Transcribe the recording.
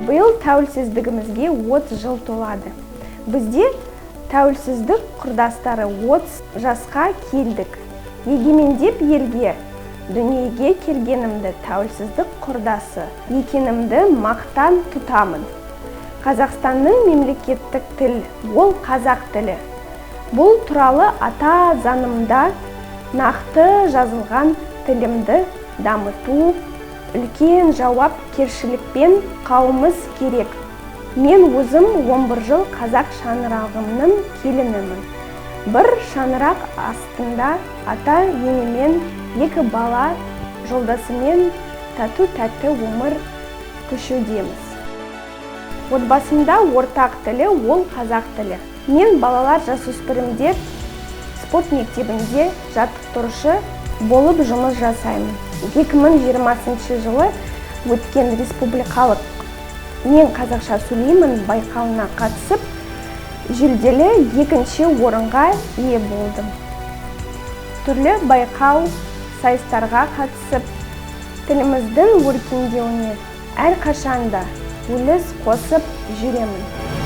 Биыл тәуелсіздігімізге 30 жыл толады. Бізде тәуелсіздік құрдастары 30 жасқа келдік. Егемендеп елге, дүниеге келгенімді тәуелсіздік құрдасы екенімді мақтан тұтамын. Қазақстанның мемлекеттік тіл ол қазақ тілі. Бұл туралы ата заңымда нақты жазылған тілімді дамыту үлкен жауапкершілікпен қауымыз керек. Мен өзім 11 жыл қазақ шаңырағымның келінімін. Бір шаңырақ астында ата енемен 2 бала жолдасымен тату-тәтті өмір кешудеміз. Отбасымда ортақ тілі ол қазақ тілі. Мен балалар жасөспірімдер спорт мектебінде жаттықтырушы болып жұмыс жасаймын. 2020 жылы өткен республикалық «Мен қазақша сөйлеймін» байқауына қатысып, жүлделі 2-ші орынға ие болдым. Түрлі байқау сайыстарға қатысып, тіліміздің өркендеуіне әрқашанда үлес қосып жүремін.